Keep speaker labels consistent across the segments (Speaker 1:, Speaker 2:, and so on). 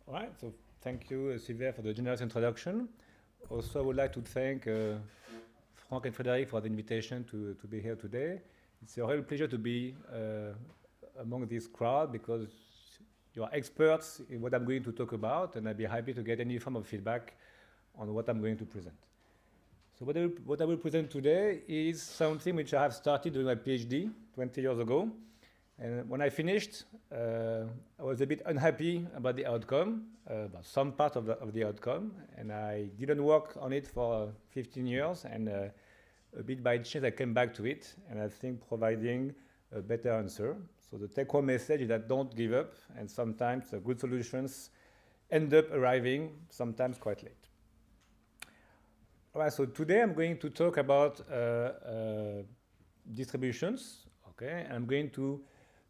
Speaker 1: All right, so thank you, Sylvia, for the generous introduction. Also, I would like to thank Frank and Frederic for the invitation to be here today. It's a real pleasure to be among this crowd because you are experts in what I'm going to talk about, and I'd be happy to get any form of feedback on what I'm going to present. So what I will present today is something which I have started doing my PhD 20 years ago. And when I finished, I was a bit unhappy about the outcome, about some part of the outcome, and I didn't work on it for 15 years, and a bit by chance I came back to it, and I think providing a better answer. So the take-home message is that don't give up, and sometimes good solutions end up arriving, sometimes quite late. All right, so today I'm going to talk about distributions, okay? And I'm going to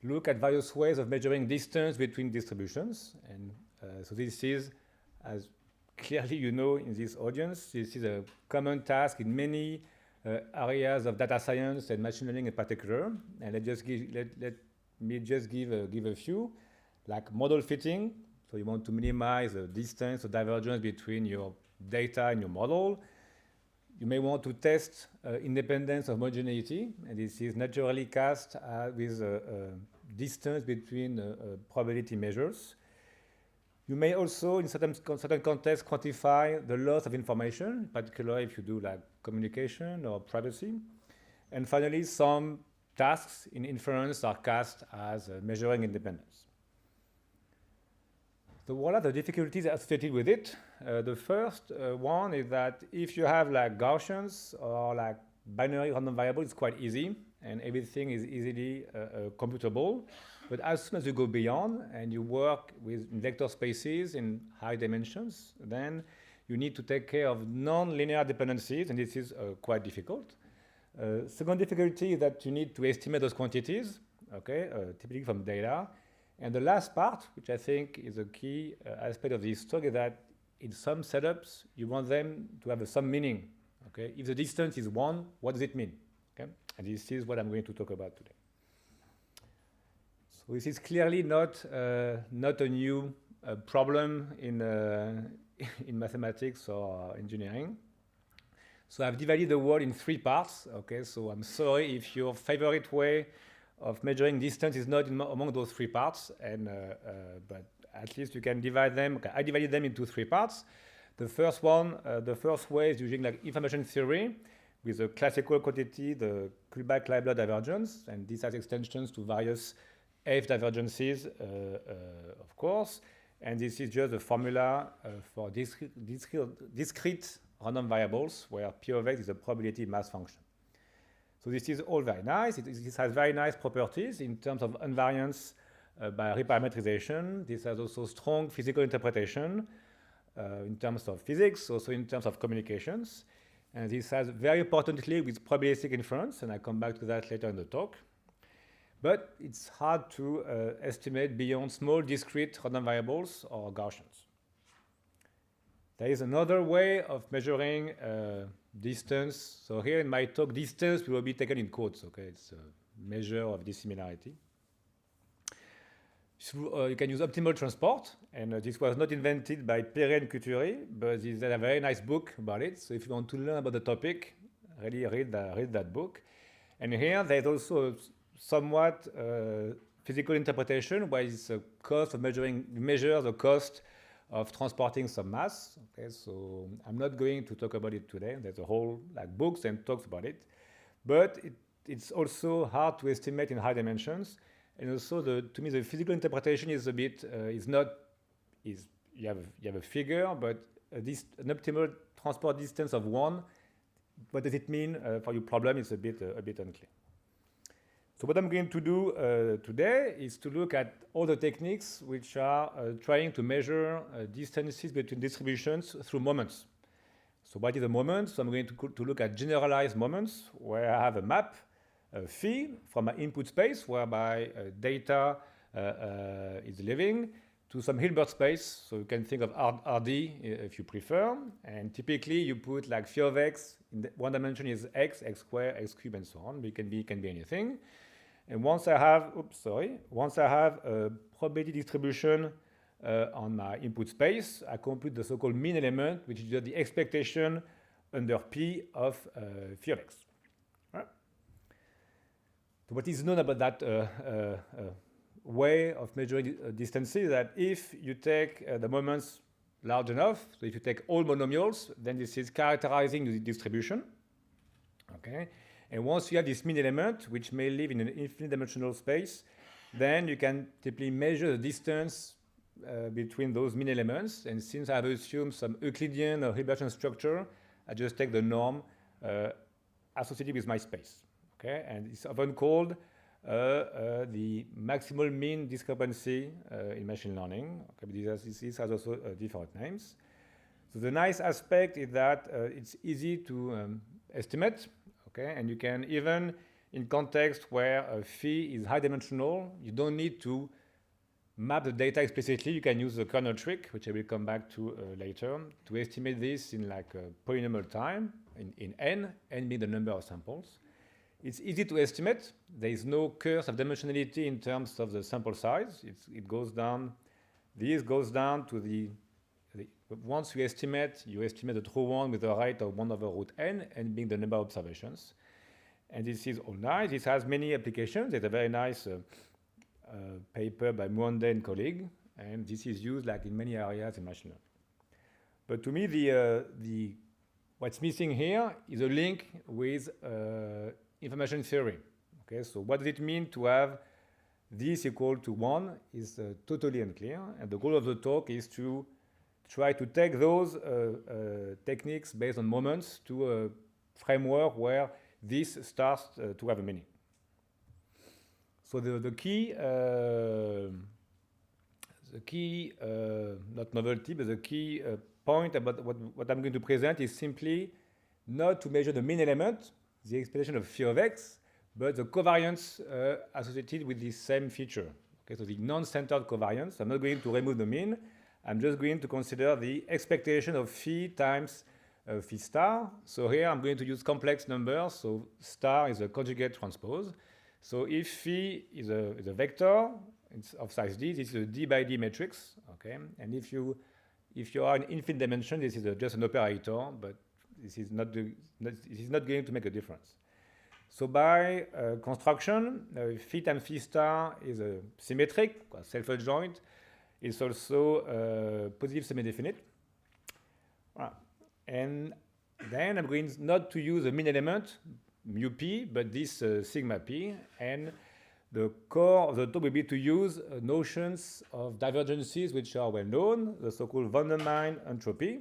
Speaker 1: look at various ways of measuring distance between distributions. And so this is, as clearly you know in this audience, this is a common task in many areas of data science and machine learning in particular. And let me just give a few, like model fitting. So you want to minimize the distance or divergence between your data and your model. You may want to test independence of homogeneity, and this is naturally cast with distance between probability measures. You may also, in certain contexts, quantify the loss of information, particularly if you do like communication or privacy. And finally, some tasks in inference are cast as measuring independence. So what are the difficulties associated with it? The first one is that if you have like Gaussians or like binary random variables, it's quite easy and everything is easily computable. But as soon as you go beyond and you work with vector spaces in high dimensions, then you need to take care of non-linear dependencies, and this is quite difficult. Second difficulty is that you need to estimate those quantities, okay, typically from data. And the last part, which I think is a key aspect of this talk, is that in some setups, you want them to have some meaning. Okay? If the distance is 1, what does it mean? Okay? And this is what I'm going to talk about today. So this is clearly not a new problem in mathematics or engineering. So I've divided the world in 3 parts. Okay? So I'm sorry if your favorite way of measuring distance is not among those 3 parts, and but at least you can divide them. Okay, I divided them into 3 parts. The first one, the first way is using like information theory with a classical quantity, the Kullback-Leibler divergence, and this has extensions to various F divergences, of course. And this is just a formula for discrete random variables, where P of x is a probability mass function. So this is all very nice. This has very nice properties in terms of invariance by reparametrization. This has also strong physical interpretation in terms of physics, also in terms of communications. And this has very importantly with probabilistic inference, and I come back to that later in the talk. But it's hard to estimate beyond small discrete random variables or Gaussians. There is another way of measuring distance. So here in my talk, distance will be taken in quotes. Okay, it's a measure of dissimilarity. So, you can use optimal transport, and this was not invented by Perret and Couturier, but there's a very nice book about it. So if you want to learn about the topic, really read that book. And here there's also a somewhat physical interpretation, where it's a cost of measure the cost of transporting some mass. Okay, so I'm not going to talk about it today. There's a whole like books and talks about it, but it's also hard to estimate in high dimensions. And also, to me, the physical interpretation is a bit you have a figure, but an optimal transport distance of 1. What does it mean for your problem? It's a bit unclear. So what I'm going to do today is to look at all the techniques which are trying to measure distances between distributions through moments. So what is a moment? So I'm going to look at generalized moments where I have a map, a phi from my input space whereby data is living to some Hilbert space. So you can think of RD if you prefer. And typically you put like phi of x, in the one dimension is x, x squared, x cubed, and so on. It can be anything. And once I have a probability distribution on my input space, I compute the so-called mean element, which is just the expectation under P of phi of x. Right? So what is known about that way of measuring distances is that if you take the moments large enough, so if you take all monomials, then this is characterizing the distribution. Okay, and once you have this mean element, which may live in an infinite dimensional space, then you can simply measure the distance between those mean elements. And since I've assumed some Euclidean or Hilbertian structure, I just take the norm associated with my space. Okay, and it's often called the maximal mean discrepancy in machine learning. Okay, but this has also different names. So the nice aspect is that it's easy to estimate. Okay, and you can even, in context where phi is high dimensional, you don't need to map the data explicitly. You can use the kernel trick, which I will come back to later, to estimate this in like a polynomial time in n being the number of samples. It's easy to estimate. There is no curse of dimensionality in terms of the sample size. It goes down. This goes down to the once you estimate the true one with a rate of 1/√n being the number of observations. And this is all nice. This has many applications. There's a very nice paper by Muonde and colleague, and this is used like in many areas in machine learning. But to me, what's missing here is a link with information theory. Okay, so what does it mean to have this equal to 1 is totally unclear, and the goal of the talk is to try to take those techniques based on moments to a framework where this starts to have a meaning. So the key, not novelty, but the key point about what I'm going to present is simply not to measure the mean element, the expectation of phi of x, but the covariance associated with this same feature. Okay, so the non-centered covariance. I'm not going to remove the mean. I'm just going to consider the expectation of phi times phi star. So here I'm going to use complex numbers. So star is a conjugate transpose. So if phi is a vector of size d, this is a d by d matrix. Okay, and if you are in infinite dimension, this is just an operator, but this is not going to make a difference. So by construction, phi times phi star is a symmetric, self-adjoint. It's also positive semi-definite. And then I'm going not to use a mean element, mu p, but this sigma p. And the core of the talk will be to use notions of divergences which are well known, the so-called von Neumann entropy,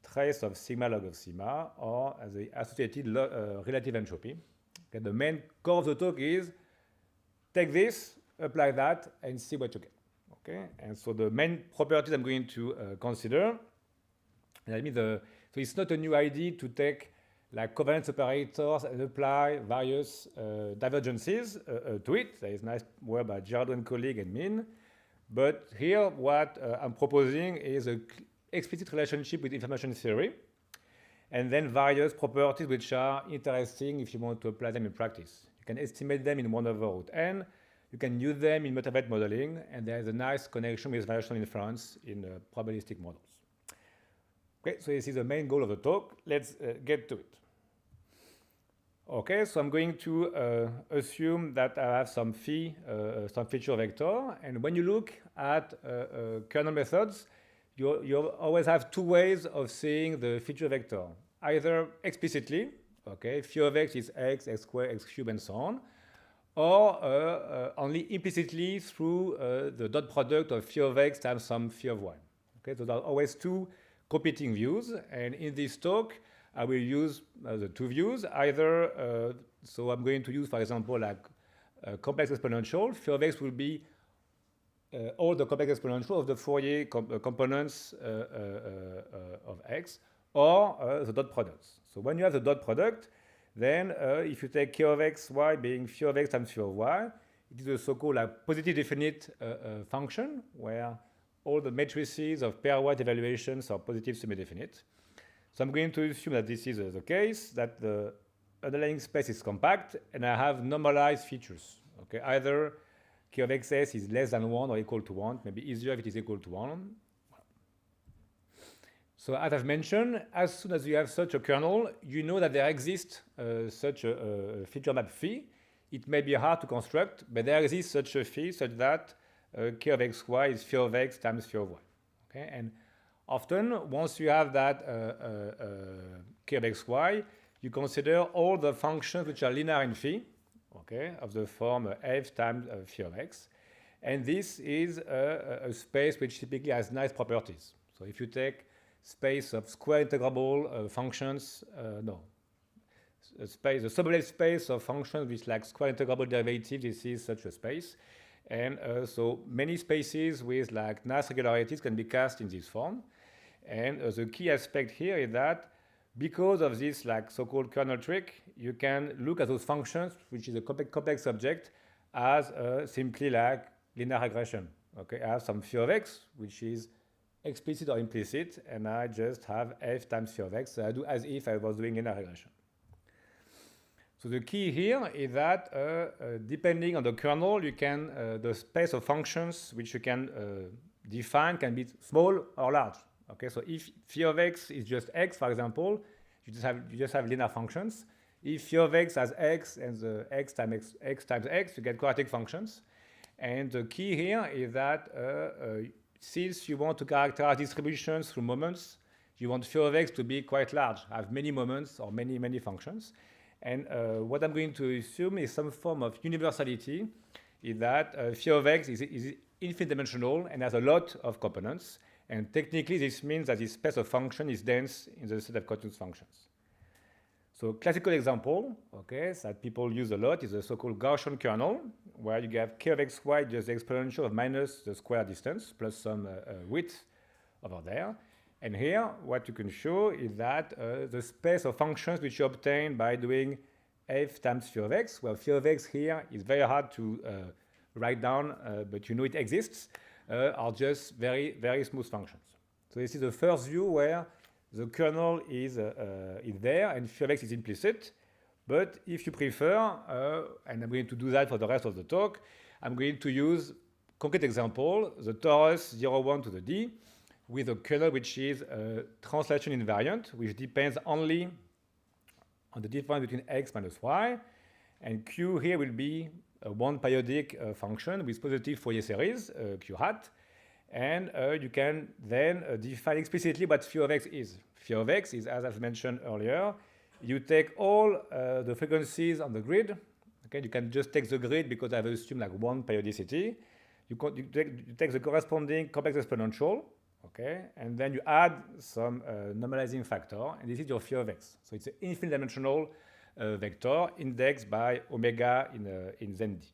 Speaker 1: trace of sigma log of sigma, or as the associated relative entropy. Okay, the main core of the talk is take this, apply that, and see what you get. Okay, and so the main properties I'm going to consider, so it's not a new idea to take like covariance operators and apply various divergences to it. There is nice work by Gerardo and colleague and Min. But here what I'm proposing is an explicit relationship with information theory, and then various properties which are interesting if you want to apply them in practice. You can estimate them in 1/√n. You can use them in multivariate modeling, and there is a nice connection with variational inference in probabilistic models. Okay, so this is the main goal of the talk. Let's get to it. Okay, so I'm going to assume that I have some phi, some feature vector, and when you look at kernel methods, you always have two ways of seeing the feature vector. Either explicitly, okay, phi of x is x, x squared, x cubed, and so on, or only implicitly through the dot product of phi of x times some phi of y. Okay, so there are always two competing views, and in this talk, I will use the two views. Either, so I'm going to use, for example, like complex exponential. Phi of x will be all the complex exponential of the Fourier components of x, or the dot products. So when you have the dot product, then if you take k of x, y being phi of x times phi of y, it is a so-called like positive definite function where all the matrices of pairwise evaluations are positive semi-definite. So I'm going to assume that this is the case, that the underlying space is compact, and I have normalized features. Okay, either K of xs is less than 1 or equal to 1. Maybe easier if it is equal to 1. So as I've mentioned, as soon as you have such a kernel, you know that there exists such a feature map phi. It may be hard to construct, but there exists such a phi such that K of xy is phi of x times phi of y. Okay? And often, once you have that K of xy, you consider all the functions which are linear in phi, okay, of the form f times phi of x. And this is a space which typically has nice properties. So if you take space of square integrable functions, the sublet space of functions with like square integrable derivatives, this is such a space. And so many spaces with like nice regularities can be cast in this form. And the key aspect here is that because of this like so-called kernel trick, you can look at those functions, which is a complex object, as simply like linear regression. Okay, I have some phi of x, which is explicit or implicit, and I just have f times phi of x. So I do as if I was doing linear regression. So the key here is that depending on the kernel, you can the space of functions which you can define can be small or large. Okay, so if phi of x is just x, for example, you just have linear functions. If phi of x has x and the x times x, you get quadratic functions. And the key here is that since you want to characterize distributions through moments, you want phi of x to be quite large, have many moments or many functions. And what I'm going to assume is some form of universality, is that phi of x is infinite dimensional and has a lot of components. And technically, this means that this space of function is dense in the set of continuous functions. So classical example, okay, that people use a lot is the so-called Gaussian kernel, where you have K of xy just the exponential of minus the square distance plus some width over there. And here, what you can show is that the space of functions which you obtain by doing f times phi of x, well, phi of x here is very hard to write down, but you know it exists, are just very smooth functions. So this is the first view where the kernel is there and phi of x is implicit. But if you prefer, and I'm going to do that for the rest of the talk, I'm going to use concrete example, the torus 0,1 to the d, with a kernel which is translation invariant, which depends only on the difference between x minus y. And q here will be a one periodic function with positive Fourier series, q hat. And you can then define explicitly what phi of x is. Phi of x is, as I've mentioned earlier, you take all the frequencies on the grid. Okay, you can just take the grid because I've assumed like one periodicity. You take the corresponding complex exponential, okay, and then you add some normalizing factor, and this is your phi of x. So it's an infinite dimensional vector indexed by omega in Zen d.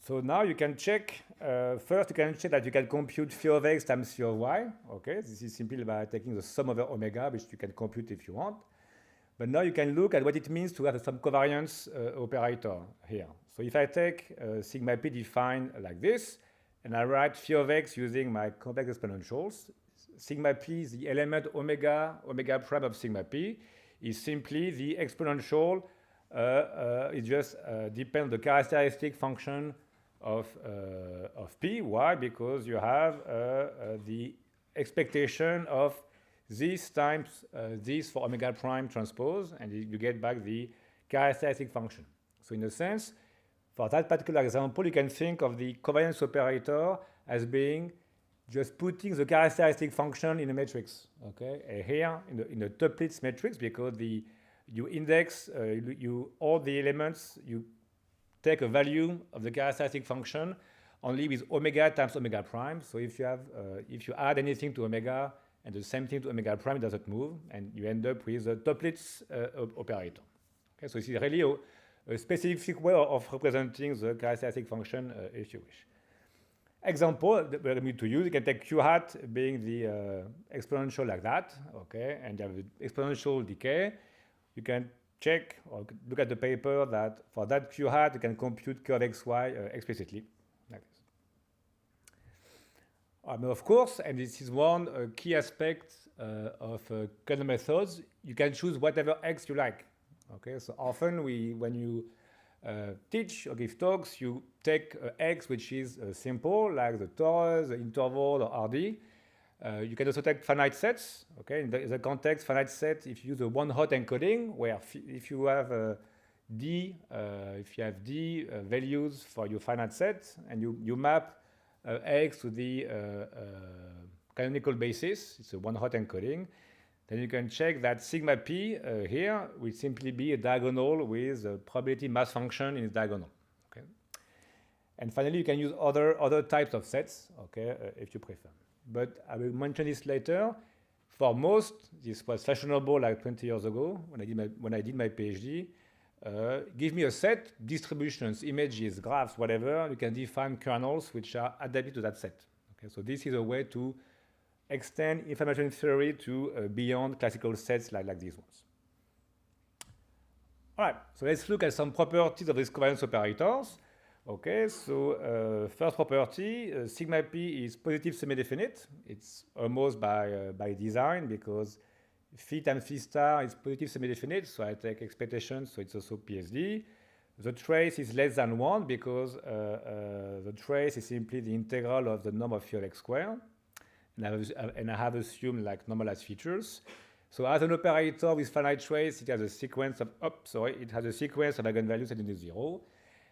Speaker 1: So now you can check, first you can check that you can compute phi of x times phi of y. Okay, this is simply by taking the sum over omega, which you can compute if you want. But now you can look at what it means to have some covariance operator here. So if I take sigma p defined like this, and I write phi of x using my complex exponentials, sigma p is the element omega prime of sigma p, is simply the exponential, it just depends on the characteristic function of p. Why? Because you have the expectation of this times this for omega prime transpose, and you get back the characteristic function. So in a sense, for that particular example, you can think of the covariance operator as being just putting the characteristic function in a matrix. Okay, here in the Toeplitz matrix, because you index all the elements, you take a value of the characteristic function only with omega times omega prime. So if you add anything to omega and the same thing to omega prime, it doesn't move, and you end up with a Toeplitz operator. Okay, so this is really a specific way of representing the characteristic function if you wish. Example that we're going to use, you can take q hat being the exponential like that, okay, and you have the exponential decay. You can check or look at the paper that for that q hat, you can compute q of xy explicitly, like this. Of course, and this is one key aspect of kernel methods, you can choose whatever x you like. Okay, so often when you teach or give talks, you take X, which is simple, like the torus, the interval, or RD. You can also take finite sets. Okay, in the context, finite set, if you use a one-hot encoding, where if you have D values for your finite set, and you map X to the canonical basis, it's a one-hot encoding, then you can check that sigma p here will simply be a diagonal with a probability mass function in its diagonal. Okay, and finally you can use other types of sets. Okay, if you prefer. But I will mention this later. For most, this was fashionable like 20 years ago when I did my PhD. Give me a set, distributions, images, graphs, whatever. You can define kernels which are adapted to that set. Okay, so this is a way to extend information theory to beyond classical sets like these ones. All right, so let's look at some properties of these covariance operators. Okay, so first property, sigma p is positive semi-definite. It's almost by design because phi times phi star is positive semi-definite, so I take expectations, so it's also PSD. The trace is less than 1 because the trace is simply the integral of the norm of phi of x squared. And I have assumed like normalized features. So as an operator with finite trace, it has a sequence of eigenvalues set into 0.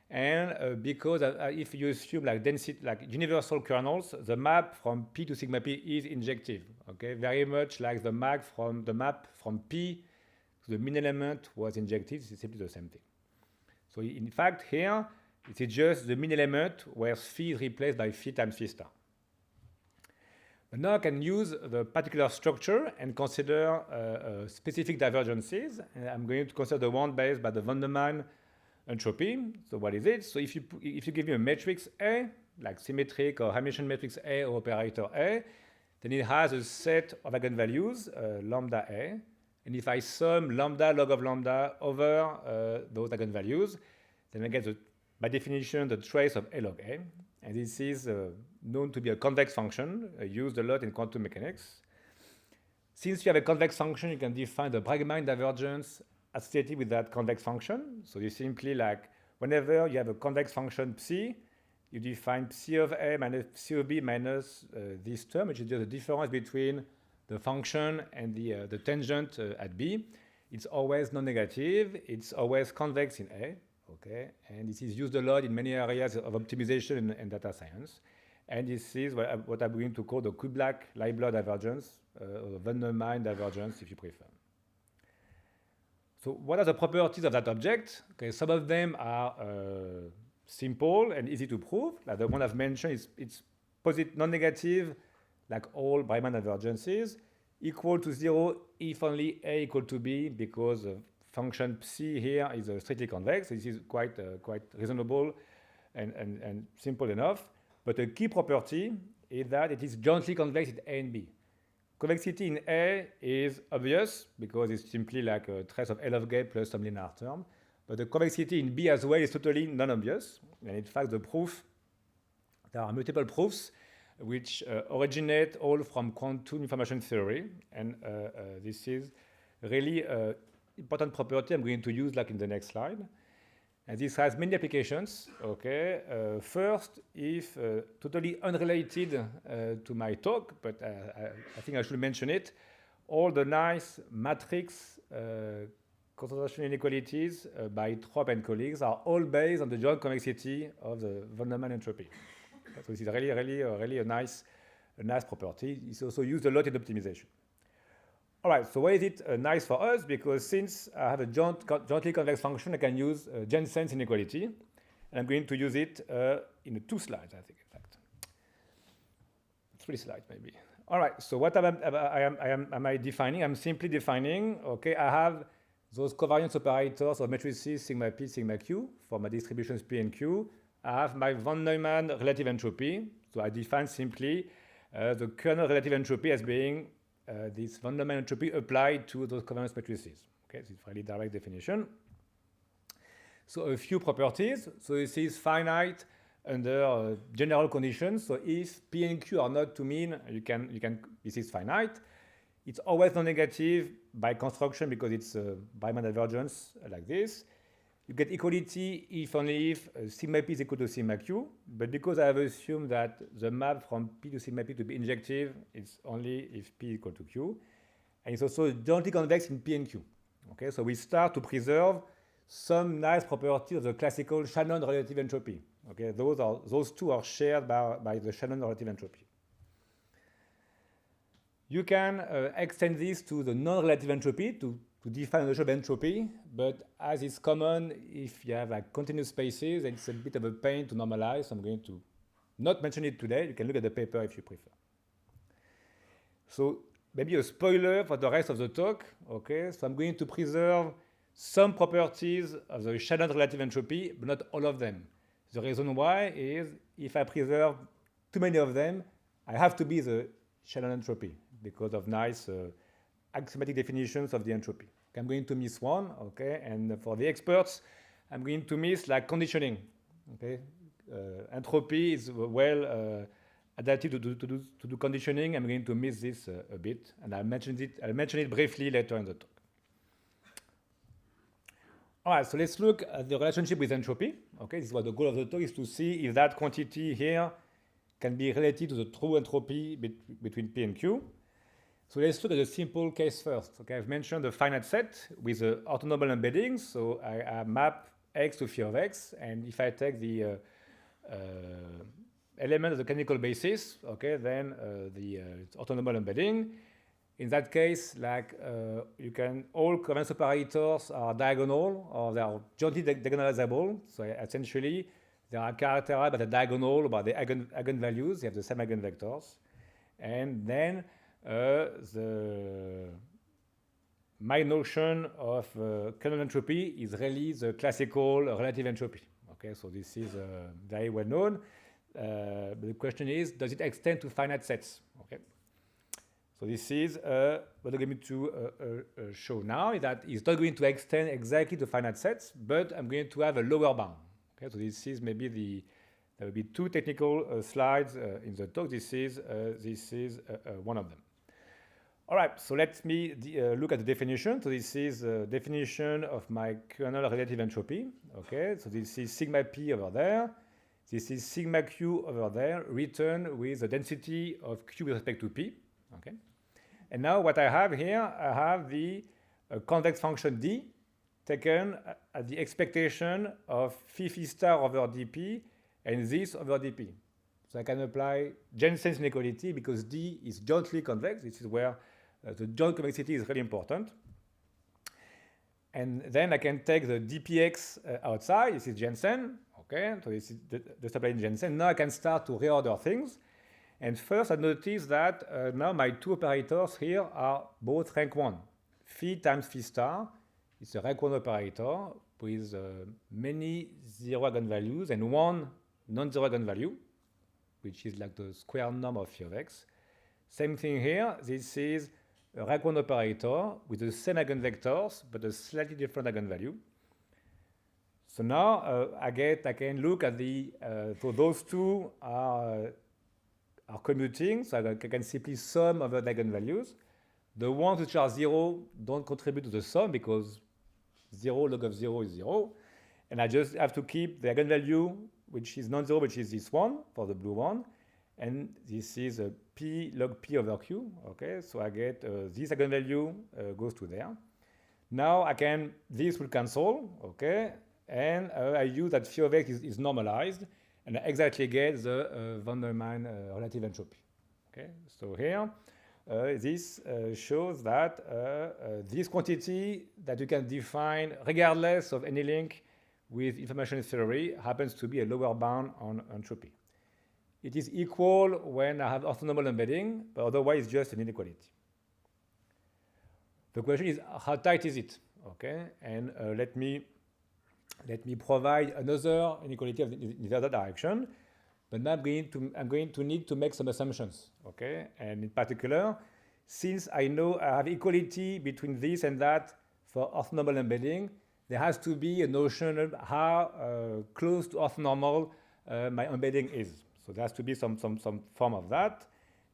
Speaker 1: And because if you assume like density, like universal kernels, the map from P to sigma P is injective. Okay, very much like the map from P to the mean element was injective. It's simply the same thing. So in fact, here it is just the mean element where phi is replaced by phi times phi star. But now I can use the particular structure and consider specific divergences. And I'm going to consider the one based by the von Neumann entropy. So what is it? So if you give me a matrix A, like symmetric or Hermitian matrix A or operator A, then it has a set of eigenvalues, lambda A. And if I sum lambda log of lambda over those eigenvalues, then I get, by definition, the trace of A log A. And this is known to be a convex function, used a lot in quantum mechanics. Since you have a convex function, you can define the Bragg-Mine divergence associated with that convex function. So you simply like, whenever you have a convex function psi, you define psi of A minus psi of B minus this term, which is just the difference between the function and the tangent at B. It's always non-negative. It's always convex in A. Okay, and this is used a lot in many areas of optimization and data science. And this is what I'm going to call the Kublak-Leibler divergence, or von Neumann divergence, if you prefer. So what are the properties of that object? Okay, some of them are simple and easy to prove. Like the one I've mentioned, it's non-negative, like all Bragg-Mine divergences, equal to 0 if only A equal to B, because function psi here is strictly convex. This is quite reasonable and simple enough. But a key property is that it is jointly convex in A and B. Convexity in A is obvious because it's simply like a trace of L of G plus some linear term. But the convexity in B as well is totally non-obvious. And in fact, the proof, there are multiple proofs which originate all from quantum information theory. And this is really important property I'm going to use like in the next slide. And this has many applications. Okay, first, if totally unrelated to my talk, but I think I should mention it, all the nice matrix concentration inequalities by Trop and colleagues are all based on the joint convexity of the von Neumann entropy. So this is really a nice property. It's also used a lot in optimization. All right, so why is it nice for us? Because since I have a jointly convex function, I can use Jensen's inequality. And I'm going to use it in 2 slides, I think, in fact. 3 slides, maybe. All right, so what am I defining? I'm simply defining, okay, I have those covariance operators of matrices sigma p, sigma q for my distributions p and q. I have my von Neumann relative entropy. So I define simply the kernel relative entropy as being this von Neumann entropy applied to those covariance matrices. Okay, this is a fairly direct definition. So a few properties. So this is finite under general conditions. So if P and Q are not to mean, this is finite. It's always non-negative by construction because it's a Bragg-Mine divergence like this. you get equality if only if sigma p is equal to sigma q, but because I have assumed that the map from p to sigma p to be injective, it's only if p is equal to q. And it's also jointly convex in p and q. Okay, so we start to preserve some nice properties of the classical Shannon relative entropy. Okay, those two are shared by the Shannon relative entropy. You can extend this to the non-relative entropy to define the notion of entropy, but as is common, if you have like continuous spaces, it's a bit of a pain to normalize. So I'm going to not mention it today. You can look at the paper if you prefer. So maybe a spoiler for the rest of the talk. Okay, so I'm going to preserve some properties of the Shannon relative entropy, but not all of them. The reason why is if I preserve too many of them, I have to be the Shannon entropy because of nice axiomatic definitions of the entropy. Okay, I'm going to miss one, okay, and for the experts, I'm going to miss like conditioning. Okay, entropy is well adapted to do conditioning. I'm going to miss this a bit, and I'll mention it briefly later in the talk. All right, so let's look at the relationship with entropy. Okay, this is what the goal of the talk is to see if that quantity here can be related to the true entropy between P and Q. So let's look at the simple case first. Okay, I've mentioned the finite set with the orthonormal embeddings. So I map X to phi of X, and if I take the element of the canonical basis, okay, then the orthonormal embedding. In that case, like you can, all covariance operators are diagonal or they are jointly diagonalizable. So essentially, they are characterized by the diagonal, by the eigenvalues. They have the same eigenvectors. And then my notion of kernel entropy is really the classical relative entropy. Okay, so this is very well known. But the question is, does it extend to finite sets? Okay. So this is what I'm going to show now, is that it's not going to extend exactly to finite sets, but I'm going to have a lower bound. Okay, so this is maybe there will be two technical slides in the talk. This is one of them. All right, so let me look at the definition. So this is a definition of my kernel relative entropy. Okay, so this is sigma p over there. This is sigma q over there, written with the density of q with respect to p. Okay. And now what I have here, I have the convex function d taken at the expectation of phi star over dp and this over dp. So I can apply Jensen's inequality because d is jointly convex. This is where the joint convexity is really important. And then I can take the dpx outside. This is Jensen. Okay, so this is just applying Jensen. Now I can start to reorder things. And first, I notice that now my two operators here are both rank 1. Phi times phi star is a rank 1 operator with many zero eigenvalues and one non-zero eigenvalue, which is like the square norm of phi of x. Same thing here. This is a rank 1 operator with the same eigenvectors, but a slightly different eigenvalue. So now I can look at the, so those two are commuting, so I can simply sum over the eigenvalues. The ones which are 0 don't contribute to the sum because 0 log of 0 is 0. And I just have to keep the eigenvalue, which is non-zero, which is this one for the blue one. And this is a p log p over q. Okay, so I get this eigenvalue goes to there. Now this will cancel, okay, and I use that phi of x is normalized. And I exactly get the von Neumann relative entropy. Okay, so here, this shows that this quantity that you can define regardless of any link with information theory happens to be a lower bound on entropy. It is equal when I have orthonormal embedding, but otherwise it's just an inequality. The question is, how tight is it? Okay, and let me provide another inequality in the other direction, but now I'm going to need to make some assumptions, okay? And in particular, since I know I have equality between this and that for orthonormal embedding, there has to be a notion of how close to orthonormal my embedding is. So there has to be some form of that.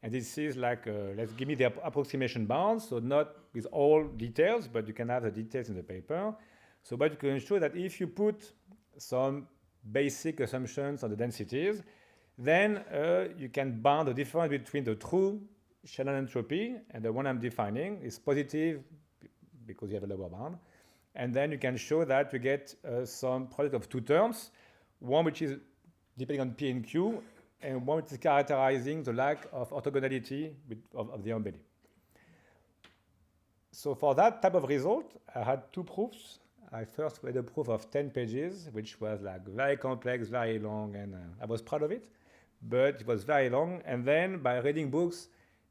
Speaker 1: And this is like, let's give me the approximation bounds, so not with all details, but you can have the details in the paper. So what you can show that if you put some basic assumptions on the densities, then you can bound the difference between the true Shannon entropy and the one I'm defining is positive because you have a lower bound. And then you can show that you get some product of two terms, one which is depending on P and Q, and one which is characterizing the lack of orthogonality of the embedding. So for that type of result, I had two proofs. I first made a proof of 10 pages, which was like very complex, very long, and I was proud of it, but it was very long. And then by reading books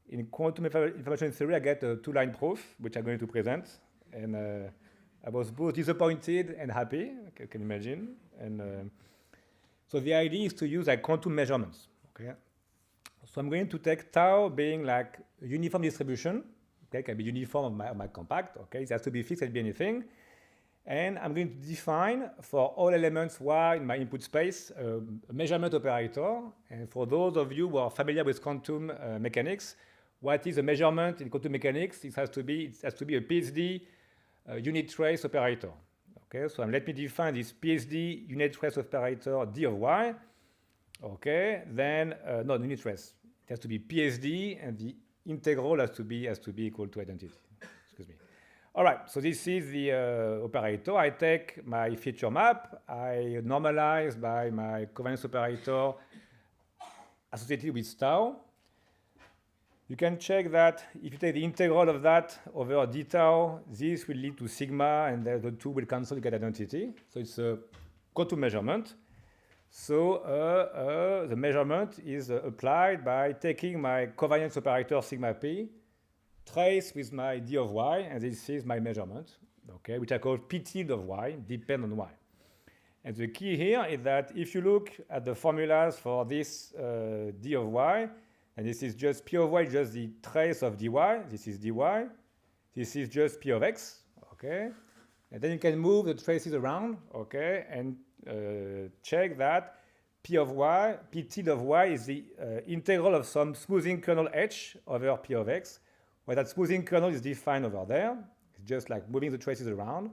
Speaker 1: in quantum information theory, I get a 2-line proof, which I'm going to present. And I was both disappointed and happy, you can imagine. And so the idea is to use like quantum measurements, okay? So I'm going to take tau being like a uniform distribution, okay? It can be uniform of my compact, okay? It has to be fixed, it can be anything. And I'm going to define for all elements y in my input space a measurement operator. And for those of you who are familiar with quantum mechanics, what is a measurement in quantum mechanics? It has to be a PSD unit trace operator. Okay, so let me define this PSD unit trace operator d of y. Okay, then no unit trace. It has to be PSD, and the integral has to be equal to identity. Excuse me. All right, so this is the operator. I take my feature map. I normalize by my covariance operator associated with tau. You can check that if you take the integral of that over d tau, this will lead to sigma, and the two will cancel to get identity. So it's a quantum measurement. So the measurement is applied by taking my covariance operator sigma p, trace with my d of y, and this is my measurement, okay, which I call p tilde of y, depend on y. And the key here is that if you look at the formulas for this d of y, and this is just p of y, just the trace of dy. This is dy. This is just p of x, okay? And then you can move the traces around, okay, and check that p of y, p tilde of y is the integral of some smoothing kernel h over p of x, where that smoothing kernel is defined over there. It's just like moving the traces around.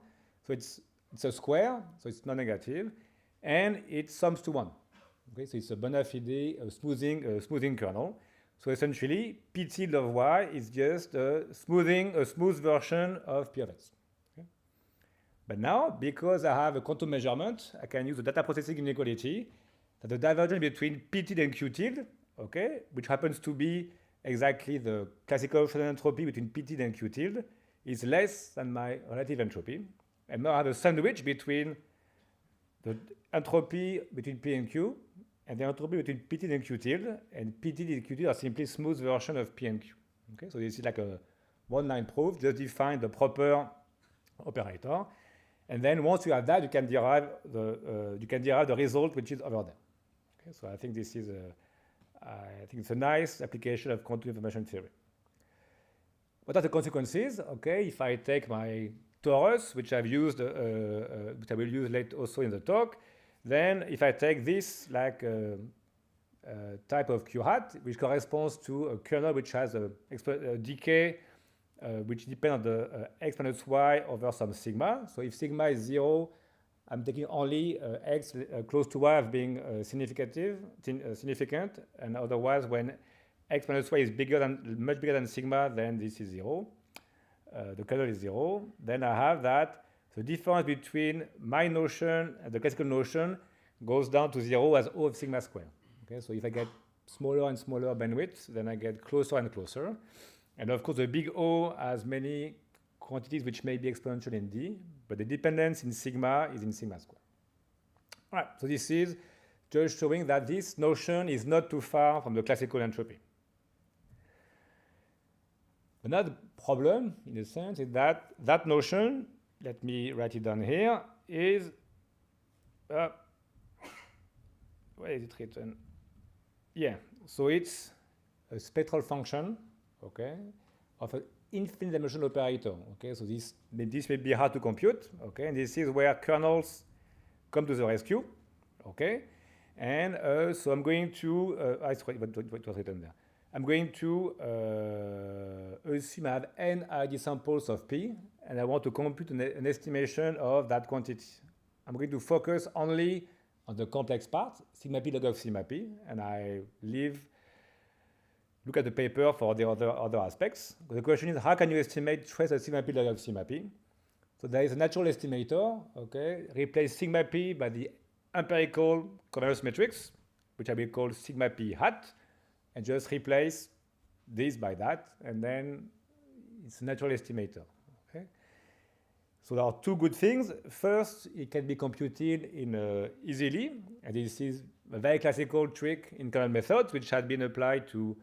Speaker 1: So it's a square, so it's non-negative, and it sums to 1. Okay, so it's a bona fide smoothing kernel. So essentially, p tilde of y is just a smooth version of p of x. Okay? But now, because I have a quantum measurement, I can use the data processing inequality, that the divergence between p tilde and q tilde, okay, which happens to be exactly the classical Shannon entropy between p tilde and q tilde, is less than my relative entropy. And now I have a sandwich between the entropy between p and q, and the entropy between p tilde and q tilde, and p tilde and q tilde are simply smooth version of p and q. Okay, so this is like a one-line proof. Just define the proper operator, and then once you have that, you can derive the result which is over there. Okay, so I think this is it's a nice application of quantum information theory. What are the consequences? Okay, if I take my torus, which I've used, which I will use later also in the talk. Then if I take this like type of Q hat, which corresponds to a kernel which has a decay which depends on the x minus y over some sigma. So if sigma is 0, I'm taking only x close to y as being significant, and otherwise when x minus y is much bigger than sigma, then this is 0. The kernel is 0. Then I have that the difference between my notion and the classical notion goes down to 0 as O of sigma squared. Okay, so if I get smaller and smaller bandwidth, then I get closer and closer. And of course, the big O has many quantities which may be exponential in D, but the dependence in sigma is in sigma squared. All right, so this is just showing that this notion is not too far from the classical entropy. Another problem, in a sense, is that that notion, let me write it down here, is, where is it written? Yeah, so it's a spectral function, okay, of an infinite dimensional operator, okay, so this may be hard to compute, okay, and this is where kernels come to the rescue, okay, and so I'm going to, what was written there? I'm going to assume I have n ID samples of P, and I want to compute an estimation of that quantity. I'm going to focus only on the complex part, sigma P log of sigma P, and I look at the paper for the other aspects. The question is, how can you estimate trace of sigma P log of sigma P? So there is a natural estimator, okay? Replace sigma P by the empirical covariance matrix, which I will call sigma P hat, and just replace this by that, and then it's a natural estimator, okay? So there are two good things. First, it can be computed easily, and this is a very classical trick in kernel methods, which has been applied to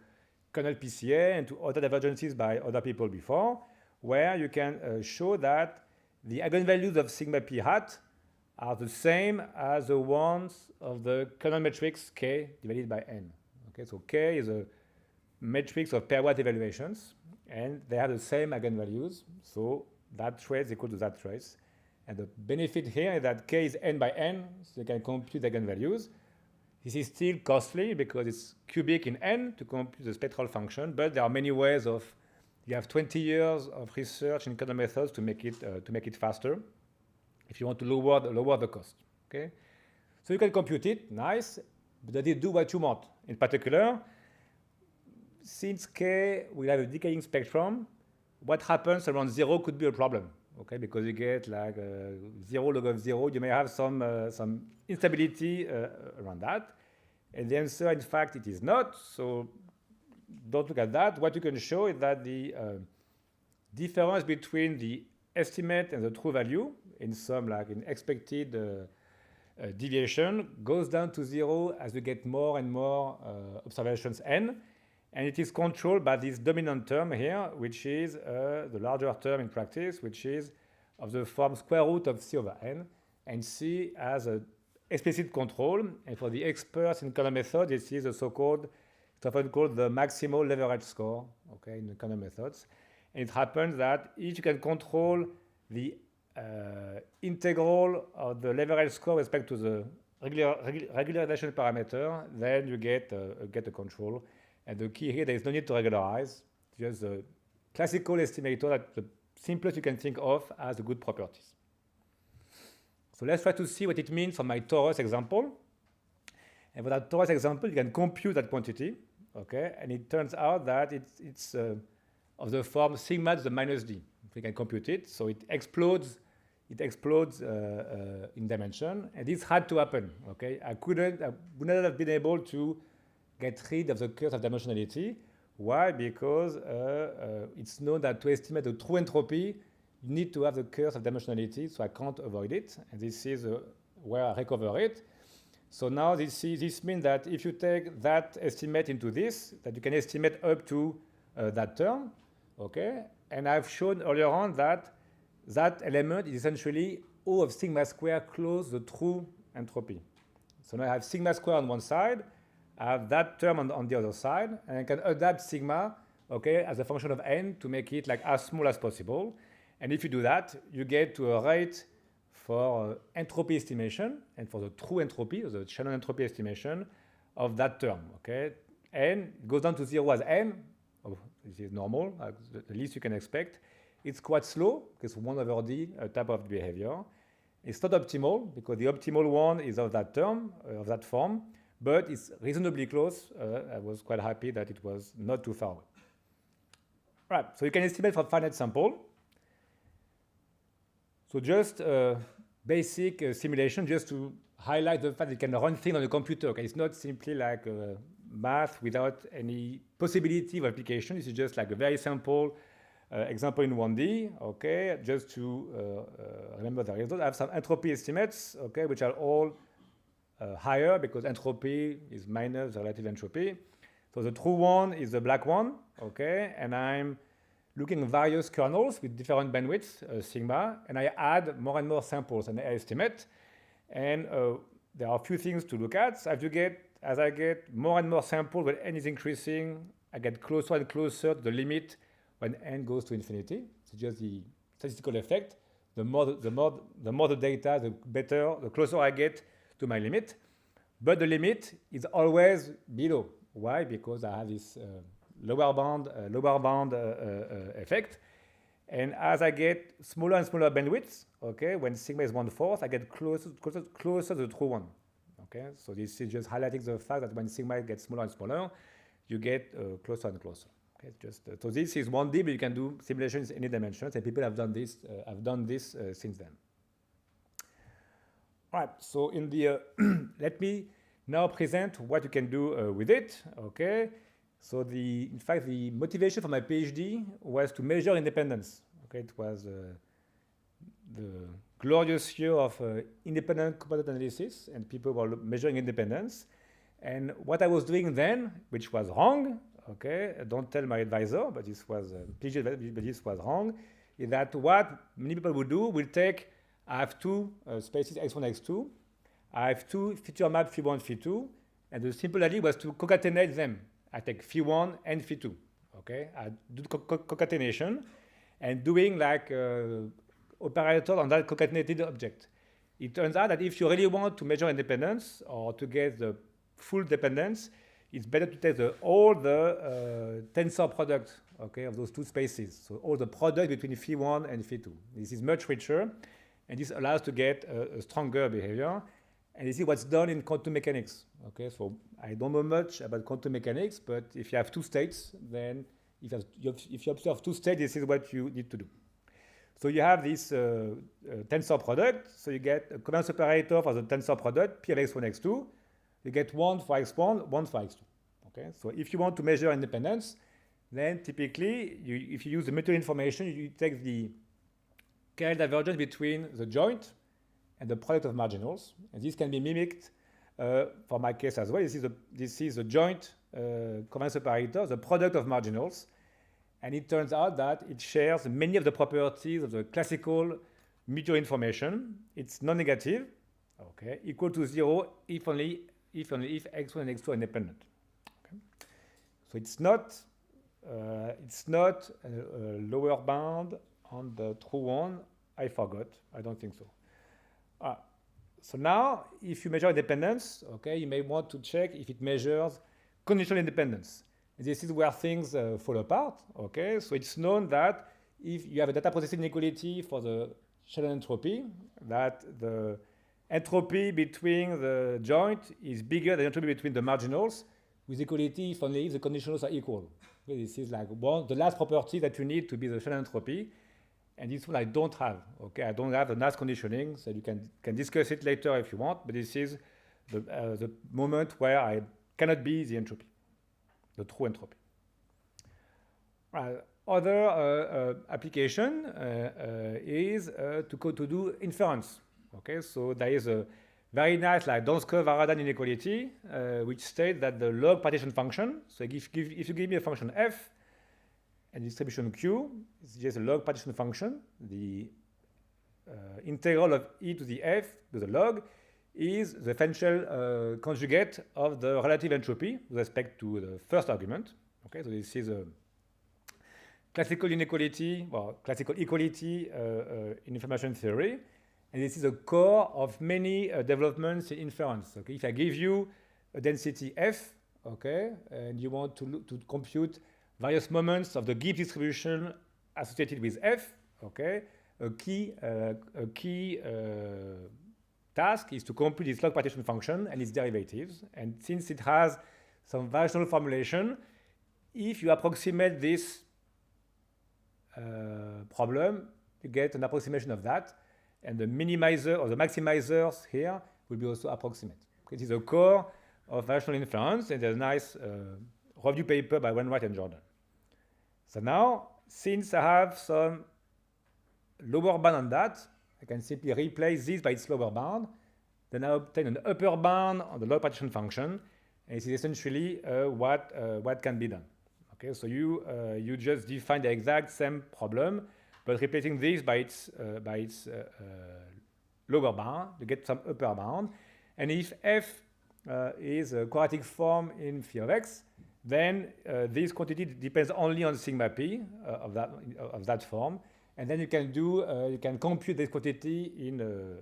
Speaker 1: kernel PCA and to other divergences by other people before, where you can show that the eigenvalues of sigma P hat are the same as the ones of the kernel matrix K divided by n. Okay, so K is a matrix of pairwise evaluations, and they have the same eigenvalues, so that trace is equal to that trace. And the benefit here is that K is n by n, so you can compute the eigenvalues. This is still costly because it's cubic in n to compute the spectral function, but there are many ways of, you have 20 years of research in kernel methods to make it faster if you want to lower the cost, okay? So you can compute it, nice, but does it do what you want? In particular, since K will have a decaying spectrum, what happens around 0 could be a problem, okay? Because you get like 0 log of 0, you may have some instability around that. And the answer, in fact, it is not, so don't look at that. What you can show is that the difference between the estimate and the true value in some like in expected deviation goes down to 0 as you get more and more observations n, and it is controlled by this dominant term here, which is the larger term in practice, which is of the form square root of C over n, and C as an explicit control. And for the experts in kernel method, this is a so-called, it's often called the maximal leverage score, okay, in the kernel methods. And it happens that if you can control the integral of the leverage score with respect to the regularization parameter, then you get a control. And the key here, there is no need to regularize, just a classical estimator that the simplest you can think of as a good properties. So let's try to see what it means for my torus example. And for that torus example, you can compute that quantity, okay? And it turns out that it's of the form sigma to the minus d. We can compute it, so it explodes in dimension, and this had to happen, okay? I would not have been able to get rid of the curse of dimensionality. Why? Because it's known that to estimate the true entropy, you need to have the curse of dimensionality, so I can't avoid it, and this is where I recover it. So now this means that if you take that estimate into this, that you can estimate up to that term, okay? And I've shown earlier on that that element is essentially O of sigma square close the true entropy. So now I have sigma square on one side, I have that term on the other side, and I can adapt sigma, okay, as a function of n to make it like as small as possible. And if you do that, you get to a rate for entropy estimation and for the true entropy, or the Shannon entropy estimation of that term, okay? N goes down to 0 as n. This is normal, the least you can expect. It's quite slow, because 1 over d type of behavior. It's not optimal, because the optimal one is of that term, of that form, but it's reasonably close. I was quite happy that it was not too far away. Right, so you can estimate for finite sample. So just basic simulation, just to highlight the fact that you can run things on the computer. Okay? It's not simply like math without any possibility of application. This is just like a very simple example in 1D, okay? Just to remember the result. I have some entropy estimates, okay, which are all higher because entropy is minus the relative entropy. So the true one is the black one, okay? And I'm looking at various kernels with different bandwidths, sigma, and I add more and more samples and I estimate. And there are a few things to look at. As I get more and more samples, when n is increasing, I get closer and closer to the limit when n goes to infinity. It's just the statistical effect. The more the data, the better, the closer I get to my limit. But the limit is always below. Why? Because I have this lower bound effect. And as I get smaller and smaller bandwidths, okay, when sigma is 1/4, I get closer to the true one. Okay, so this is just highlighting the fact that when sigma gets smaller and smaller, you get closer and closer. Okay, just so this is 1D, but you can do simulations in any dimensions, and people have done this. Since then. All right. So in the let me now present what you can do with it. Okay. So in fact, the motivation for my PhD was to measure independence. Okay, it was the glorious year of independent component analysis, and people were measuring independence. And what I was doing then, which was wrong, okay, don't tell my advisor, but this was PhD, but this was wrong, is that what many people would do will take, I have two spaces x1, x2, I have two feature map phi1, phi2, and the simple idea was to concatenate them. I take phi1 and phi2, okay? I do concatenation and doing like operator on that concatenated object. It turns out that if you really want to measure independence or to get the full dependence, it's better to take all the tensor product, okay, of those two spaces. So all the product between phi1 and phi2. This is much richer, and this allows to get a stronger behavior. And this is what's done in quantum mechanics. Okay, so I don't know much about quantum mechanics, but if you have two states, then if you observe two states, this is what you need to do. So you have this tensor product. So you get a covariance operator for the tensor product, P of x1, x2. You get 1 for x1, 1 for x2. Okay, so if you want to measure independence, then typically, if you use the material information, you take the Kernel divergence between the joint and the product of marginals, and this can be mimicked for my case as well. This is a joint covariance operator, the product of marginals, and it turns out that it shares many of the properties of the classical mutual information. It's non-negative, okay, equal to 0 if only if x1 and x2 are independent. Okay. So it's not a lower bound on the true one. I forgot. I don't think so. So now, if you measure independence, okay, you may want to check if it measures conditional independence. And this is where things fall apart. Okay, so it's known that if you have a data processing inequality for the Shannon entropy, that the entropy between the joint is bigger than entropy between the marginals, with equality if only if the conditionals are equal. Okay, this is like the last property that you need to be the Shannon entropy. And this one I don't have. Okay, I don't have the nice conditioning, so you can discuss it later if you want. But this is the moment where I cannot be the entropy, the true entropy. Other application is to do inference. Okay, so there is a very nice like Donskoy-Varadhan inequality, which states that the log partition function. So if you give me a function f, and distribution Q is just a log partition function. The integral of e to the f to the log is the differential conjugate of the relative entropy with respect to the first argument. Okay, so this is a classical inequality, well, classical equality in information theory, and this is a core of many developments in inference. Okay, if I give you a density f, okay, and you want to compute various moments of the Gibbs distribution associated with f, okay, a key task is to compute this log partition function and its derivatives. And since it has some variational formulation, if you approximate this problem, you get an approximation of that, and the minimizer or the maximizers here will be also approximate. Okay, this is a core of variational inference, and there's a nice review paper by Wainwright and Jordan. So now, since I have some lower bound on that, I can simply replace this by its lower bound. Then I obtain an upper bound on the log partition function, and this is essentially what can be done. Okay, so you just define the exact same problem, but replacing this by its lower bound, you get some upper bound. And if f is a quadratic form in phi of x, then this quantity depends only on sigma p of that form, and then you can compute this quantity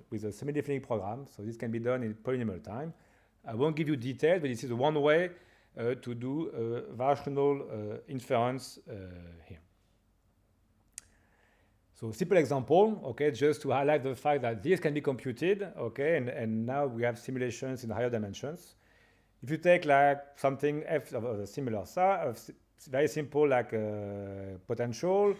Speaker 1: with a semi-definite program. So this can be done in polynomial time. I won't give you details, but this is one way to do variational inference here. So simple example, okay, just to highlight the fact that this can be computed, okay, and now we have simulations in higher dimensions. If you take like something f of a similar size, very simple like potential,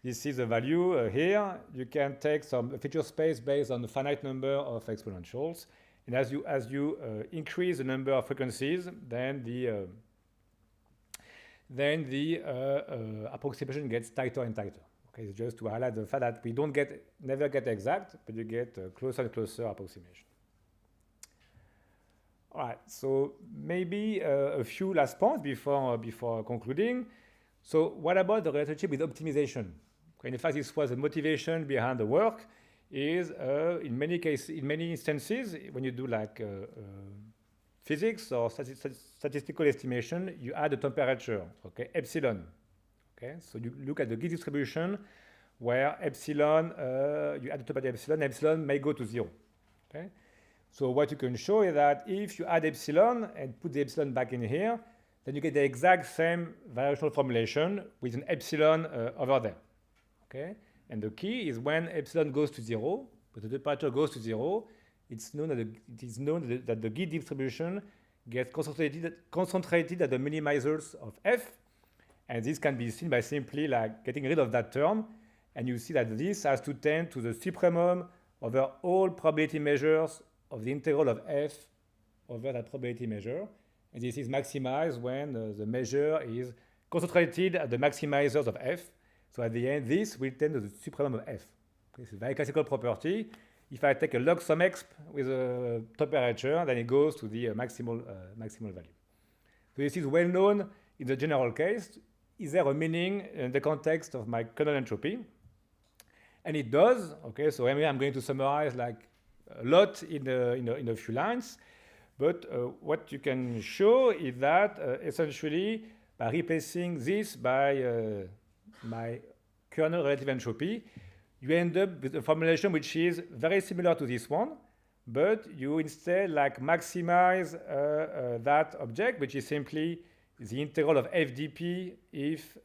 Speaker 1: this is the value here. You can take some feature space based on the finite number of exponentials, and as you increase the number of frequencies, then the approximation gets tighter and tighter. Okay, it's just to highlight the fact that we don't never get exact, but you get closer and closer approximation. All right, so maybe a few last points before concluding. So what about the relationship with optimization? Okay, in fact, this was the motivation behind the work. Is in many instances, when you do like physics or statistical estimation, you add a temperature, okay, epsilon. Okay, so you look at the Gibbs distribution where epsilon, you add the temperature epsilon may go to 0. Okay, so what you can show is that if you add epsilon and put the epsilon back in here, then you get the exact same variational formulation with an epsilon over there. Okay, and the key is when epsilon goes to 0, but the temperature goes to 0, it is known that the Gibbs distribution gets concentrated at the minimizers of f. And this can be seen by simply like getting rid of that term. And you see that this has to tend to the supremum over all probability measures of the integral of f over that probability measure. And this is maximized when the measure is concentrated at the maximizers of f. So at the end, this will tend to the supremum of f. Okay, it's a very classical property. If I take a log sum exp with a temperature, then it goes to the maximal value. So this is well known in the general case. Is there a meaning in the context of my kernel entropy? And it does. Okay, so I'm going to summarize like a lot in a few lines. But what you can show is that essentially by replacing this by my kernel relative entropy, you end up with a formulation which is very similar to this one, but you instead like maximize that object, which is simply the integral of f dp if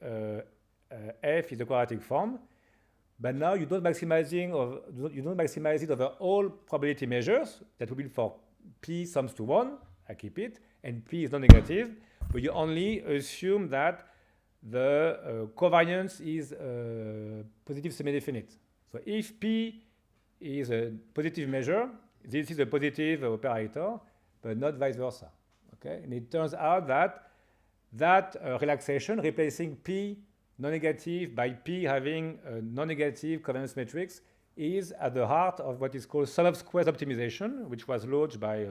Speaker 1: f is a quadratic form. But now you don't maximize it over all probability measures. That will be for p sums to 1, I keep it, and p is non-negative, but you only assume that the covariance is positive semi-definite. So if p is a positive measure, this is a positive operator, but not vice versa. Okay, and it turns out that relaxation, replacing p non-negative by p having a non-negative covariance matrix, is at the heart of what is called sum of squares optimization, which was launched by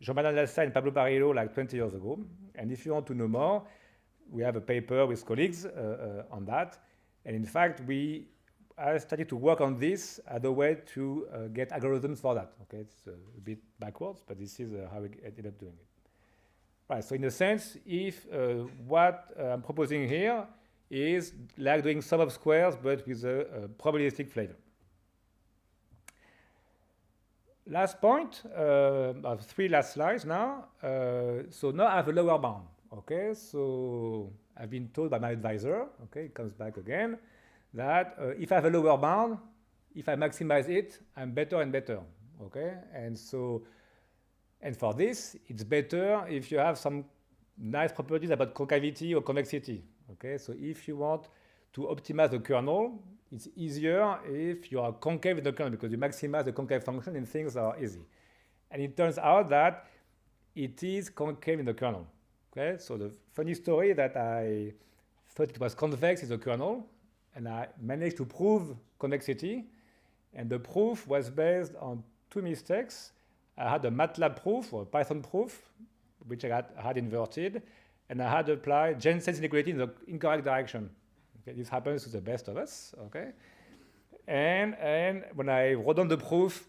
Speaker 1: Jean-Bernard Lassalle and Pablo Barrillo like 20 years ago. And if you want to know more, we have a paper with colleagues on that. And in fact, I started to work on this as a way to get algorithms for that. Okay, it's a bit backwards, but this is how we ended up doing it. Right, so in a sense, if what I'm proposing here is like doing sum of squares, but with a probabilistic flavor. Last point, of 3 last slides now. So now I have a lower bound. Okay, so I've been told by my advisor, okay, it comes back again, that if I have a lower bound, if I maximize it, I'm better and better. Okay, and for this, it's better if you have some nice properties about concavity or convexity. Okay, so if you want to optimize the kernel, it's easier if you are concave in the kernel because you maximize the concave function and things are easy. And it turns out that it is concave in the kernel. Okay, so the funny story that I thought it was convex in the kernel, and I managed to prove convexity, and the proof was based on 2 mistakes. I had a MATLAB proof or Python proof, which I had inverted, and I had applied Jensen's inequality in the incorrect direction. Okay, this happens to the best of us. Okay, and when I wrote down the proof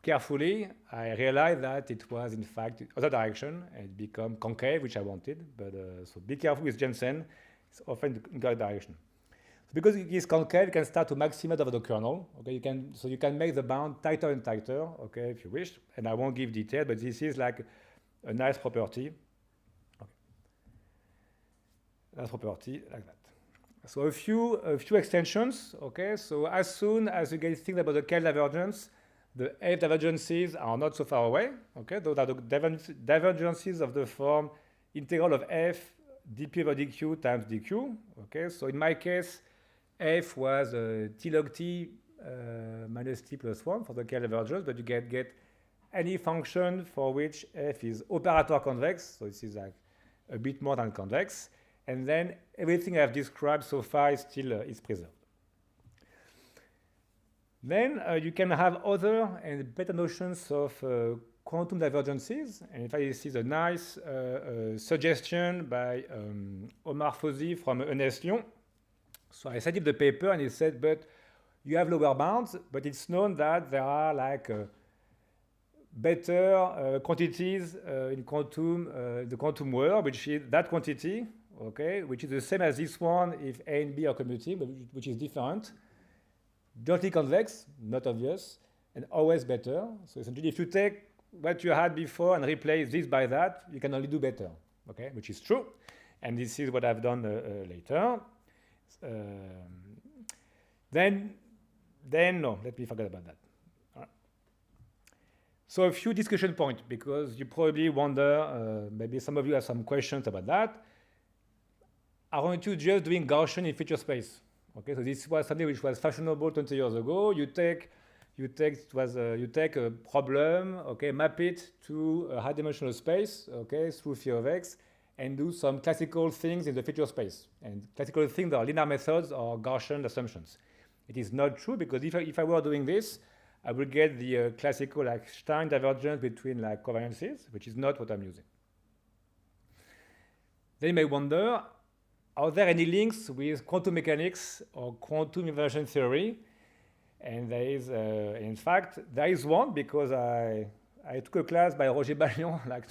Speaker 1: carefully, I realized that it was in fact the other direction and it became concave, which I wanted. But so be careful with Jensen; it's often the incorrect direction. So because it is concave, you can start to maximize over the kernel. Okay, you can make the bound tighter and tighter. Okay, if you wish, and I won't give detail, but this is like a nice property. Okay. that property like that. So a few extensions, okay? So as soon as you get things about the KL divergence, the F divergences are not so far away, okay? Those are the divergences of the form integral of F dp over dq times dq, okay? So in my case, F was t log t minus t plus 1 for the KL divergence, but you get any function for which F is operator convex, so this is like a bit more than convex, and then everything I've described so far is still is preserved. Then you can have other and better notions of quantum divergences, and in fact this is a nice suggestion by Omar Fauzi from ENS Lyon. So I cited the paper and he said, but you have lower bounds, but it's known that there are like better quantities in quantum, the quantum world, which is that quantity, okay, which is the same as this one if A and B are commuting, but which is different. Jointly convex, not obvious, and always better. So essentially, if you take what you had before and replace this by that, you can only do better, okay, which is true. And this is what I've done later. Then no, let me forget about that. So a few discussion points, because you probably wonder, maybe some of you have some questions about that. Aren't you just doing Gaussian in feature space? Okay, so this was something which was fashionable 20 years ago. You take a problem, okay, map it to a high-dimensional space, okay, through phi of x, and do some classical things in the feature space. And classical things are linear methods or Gaussian assumptions. It is not true, because if I were doing this, I would get the classical like Stein divergence between like covariances, which is not what I'm using. Then you may wonder, are there any links with quantum mechanics or quantum inversion theory? And there is, in fact, there is one, because I took a class by Roger Ballion like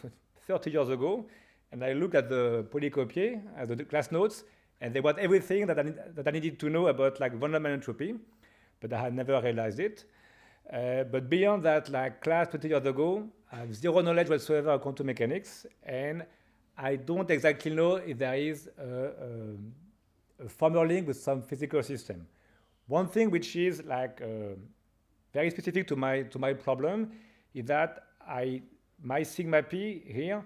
Speaker 1: 30 years ago, and I looked at the polycopier, at the class notes, and there was everything that I needed to know about like von Neumann entropy, but I had never realized it. But beyond that, like class 20 years ago, I have zero knowledge whatsoever of quantum mechanics, and I don't exactly know if there is a formal link with some physical system. One thing which is like very specific to my problem is that my sigma p here,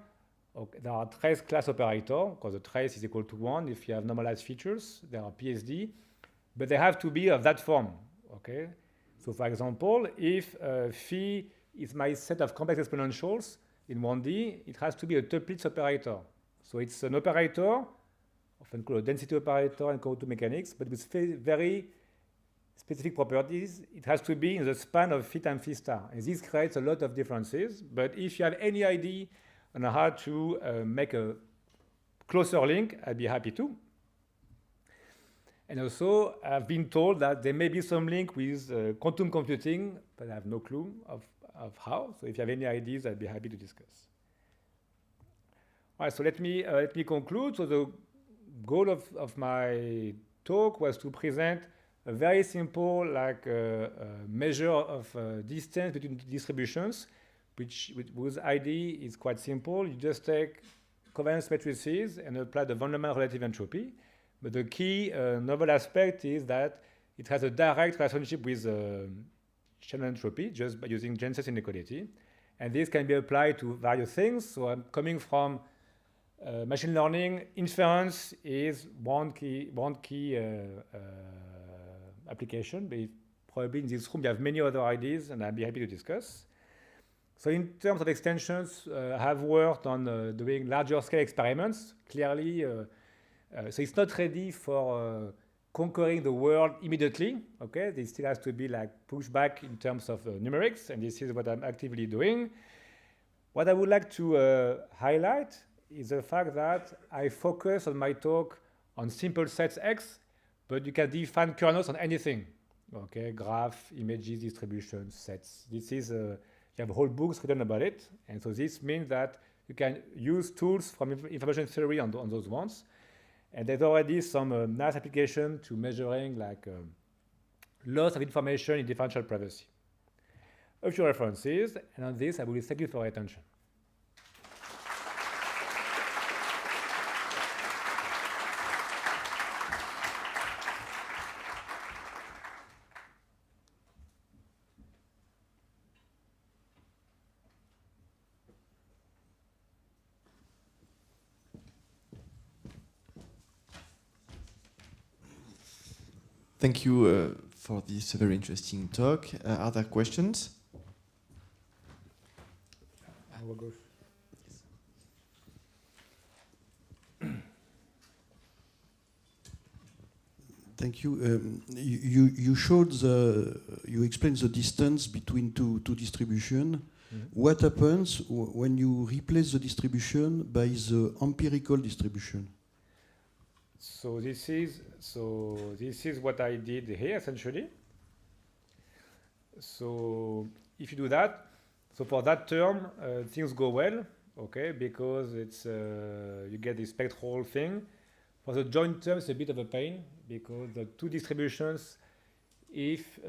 Speaker 1: okay, there are trace class operator, because the trace is equal to 1 if you have normalized features. There are PSD, but they have to be of that form, okay? So for example, if phi is my set of complex exponentials in 1D, it has to be a Toeplitz operator. So it's an operator, often called a density operator in quantum mechanics, but with very specific properties. It has to be in the span of phi times phi star. And this creates a lot of differences. But if you have any idea on how to make a closer link, I'd be happy to. And also, I've been told that there may be some link with quantum computing, but I have no clue of how. So if you have any ideas, I'd be happy to discuss. All right, so let me conclude. So the goal of my talk was to present a very simple measure of distance between distributions, whose idea is quite simple. You just take covariance matrices and apply the von Neumann relative entropy. But the key novel aspect is that it has a direct relationship with Shannon entropy just by using Jensen's inequality. And this can be applied to various things. So I'm coming from machine learning. Inference is one key application. But probably in this room you have many other ideas, and I'd be happy to discuss. So in terms of extensions, I have worked on doing larger scale experiments. Clearly, so it's not ready for conquering the world immediately. Okay, this still has to be like pushed back in terms of numerics, and this is what I'm actively doing. What I would like to highlight is the fact that I focus on my talk on simple sets X, but you can define kernels on anything. Okay, graph, images, distributions, sets. This is you have whole books written about it, and so this means that you can use tools from information theory on those ones. And there's already some nice application to measuring like loss of information in differential privacy. A few references, and on this I will thank you for your attention.
Speaker 2: Thank you for this very interesting talk. Are there questions?
Speaker 1: I will go.
Speaker 3: Thank you. You explained the distance between two distributions. Mm-hmm. What happens when you replace the distribution by the empirical distribution?
Speaker 1: So this is what I did here essentially. So if you do that, so for that term things go well, okay, because it's you get the spectral thing. For the joint term, it's a bit of a pain because the two distributions, if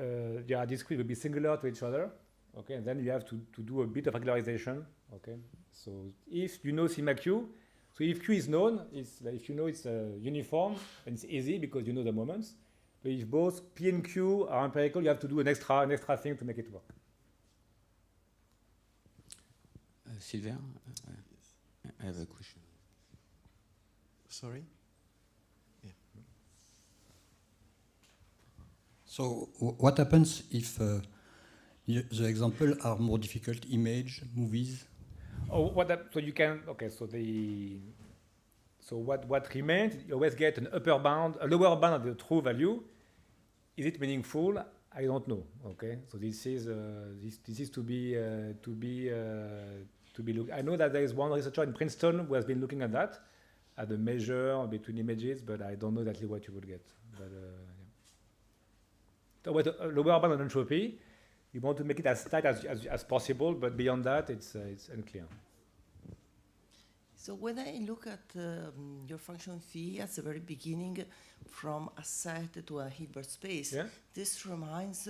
Speaker 1: they are discrete, will be singular to each other. Okay, and then you have to do a bit of regularization. Okay, so if you know sigma q, so if q is known, it's like if you know it's uniform, and it's easy because you know the moments. But if both p and q are empirical, you have to do an extra thing to make it work.
Speaker 4: Sylvain, I have a question.
Speaker 3: Sorry.
Speaker 5: So what happens if the example are more difficult, image, movies?
Speaker 1: Oh, so you can, okay, so what remains, you always get an upper bound, a lower bound of the true value. Is it meaningful? I don't know, okay? So this is to be looked. I know that there is one researcher in Princeton who has been looking at that, at the measure between images, but I don't know exactly what you would get. But, so with a lower bound of entropy, you want to make it as tight as possible, but beyond that, it's unclear.
Speaker 6: So when I look at your function phi at the very beginning, from a set to a Hilbert space, yeah? This reminds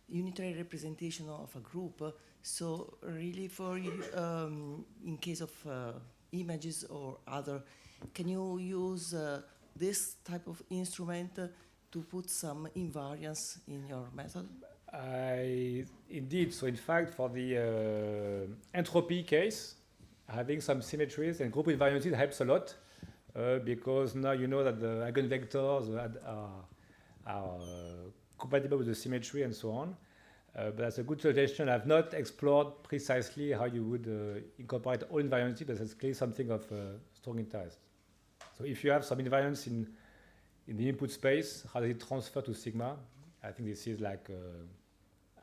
Speaker 6: unitary representation of a group. So really, for in case of images or other, can you use this type of instrument to put some invariance in your method?
Speaker 1: Indeed. So in fact, for the entropy case, having some symmetries and group invariances helps a lot because now you know that the eigenvectors are compatible with the symmetry and so on. But that's a good suggestion. I've not explored precisely how you would incorporate all invariances, but that's clearly something of strong interest. So if you have some invariance in the input space, how does it transfer to sigma? I think this is like,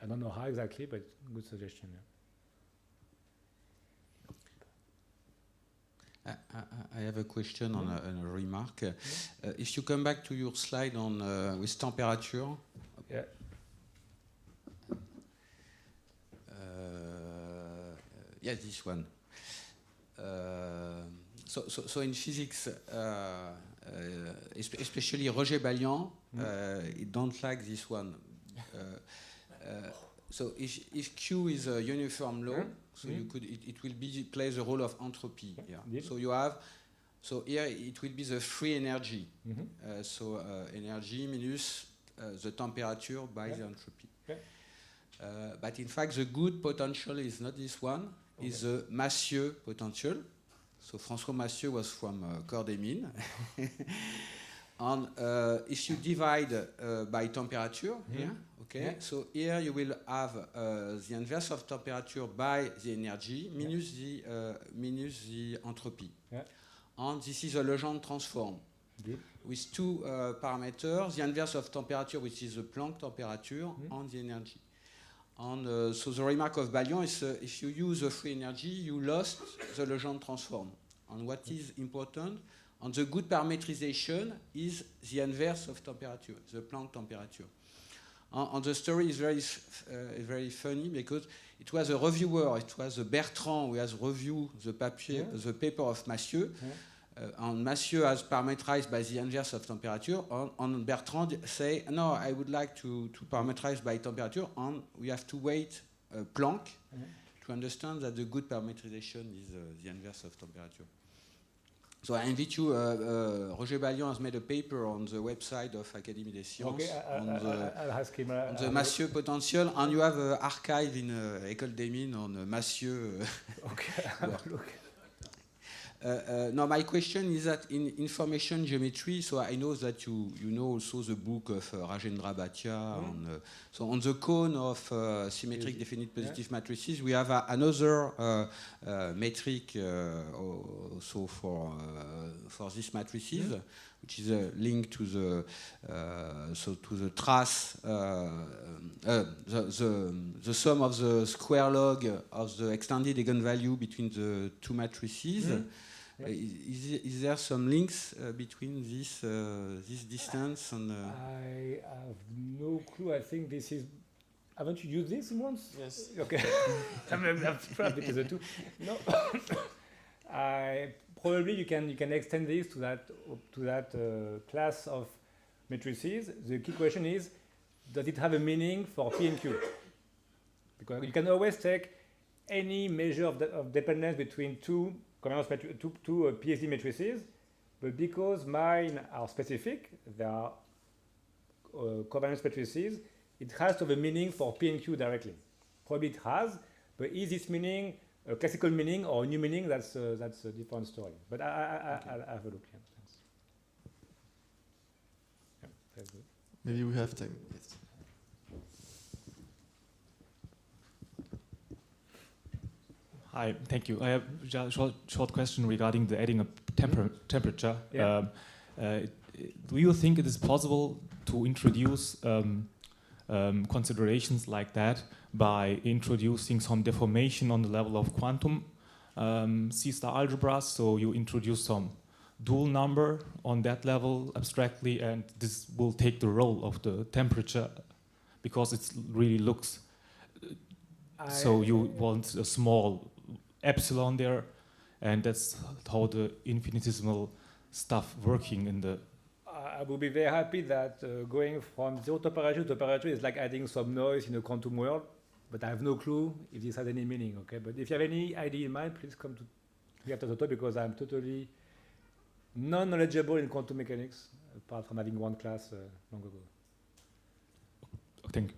Speaker 1: I don't know how exactly, but good suggestion.
Speaker 4: Yeah. I have a question on a remark. If you come back to your slide on with temperature.
Speaker 1: Yeah.
Speaker 4: Yeah, this one. So in physics, especially Roger Balian, he don't like this one. So if Q is a uniform law, so you could it will play the role of entropy. Yeah. So you have here it will be the free energy. Energy minus the temperature by the entropy. But in fact, the good potential is not this one. Is the Massieu potential. So François Massieu was from Corps des Mines. And if you divide by temperature here, okay, so here you will have the inverse of temperature by the energy minus the entropy. And this is a Legendre transform with two parameters, the inverse of temperature, which is the Planck temperature, and the energy. And so the remark of Balian is if you use the free energy, you lost the Legendre transform. And what is important, and the good parametrization is the inverse of temperature, the Planck temperature. And the story is very funny because it was a reviewer, it was Bertrand who has reviewed the paper of Massieu. And Massieu has parameterized by the inverse of temperature, and Bertrand say, no, I would like to parameterize by temperature, and we have to wait Planck to understand that the good parametrization is the inverse of temperature. So I invite you, Roger Balian has made a paper on the website of Académie des Sciences
Speaker 1: I'll ask him,
Speaker 4: on the Massieu potential, and you have an archive in École des Mines on Massieu.
Speaker 1: Okay, look.
Speaker 4: Now my question is that in information geometry, so I know that you know also the book of Rajendra Bhatia. So on the cone of symmetric definite positive matrices, we have another metric also for these matrices, which is linked to the to the trace, the sum of the square log of the extended eigenvalue between the two matrices. Is there some links between this distance and?
Speaker 1: I have no clue. I think this is. Haven't you used this once?
Speaker 2: Yes.
Speaker 1: Okay. I'm surprised between the two. No. Probably you can extend this to that class of matrices. The key question is, does it have a meaning for P and Q? Because you can always take any measure of dependence between two PSD matrices, but because mine are specific, they are covariance matrices, it has to have a meaning for P and Q directly. Probably it has, but is this meaning a classical meaning or a new meaning? That's a different story. But I'll have a look. Yeah, thanks. Yeah, that's good.
Speaker 2: Maybe we have time. Yes.
Speaker 7: Hi, thank you. I have a short question regarding the adding of temperature.
Speaker 1: Yeah.
Speaker 7: Do you think it is possible to introduce considerations like that by introducing some deformation on the level of quantum C-star algebras? So you introduce some dual number on that level abstractly, and this will take the role of the temperature because it really looks. So you want a small epsilon there, and that's how the infinitesimal stuff working in the.
Speaker 1: I would be very happy that going from 0 to operator is like adding some noise in a quantum world, but I have no clue if this has any meaning. Okay, but if you have any idea in mind, please come to me after the talk, because I'm totally non-knowledgeable in quantum mechanics, apart from having one class long ago.
Speaker 7: Thank you.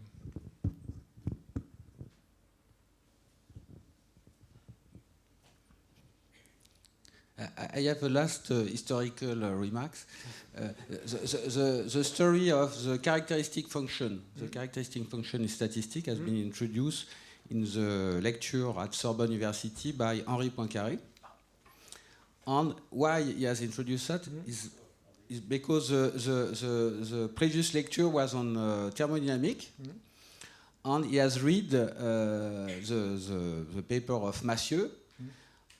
Speaker 4: I have a last historical remarks. The story of the characteristic function. The characteristic function in statistics has been introduced in the lecture at Sorbonne University by Henri Poincaré. And why he has introduced that is because the previous lecture was on thermodynamic, and he has read the paper of Massieu.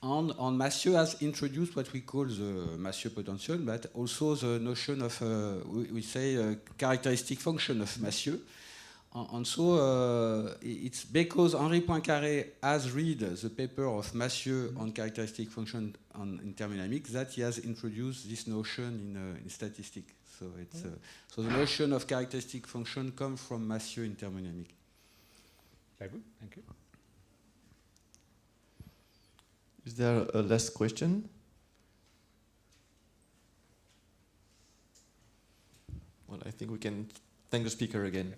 Speaker 4: And Massieu has introduced what we call the Massieu potential, but also the notion of, we say, characteristic function of Massieu. And so it's because Henri Poincaré has read the paper of Massieu on characteristic function in thermodynamics that he has introduced this notion in statistics. So it's so the notion of characteristic function comes from Massieu in thermodynamics.
Speaker 1: Very good, thank you.
Speaker 2: Is there a last question? Well, I think we can thank the speaker again.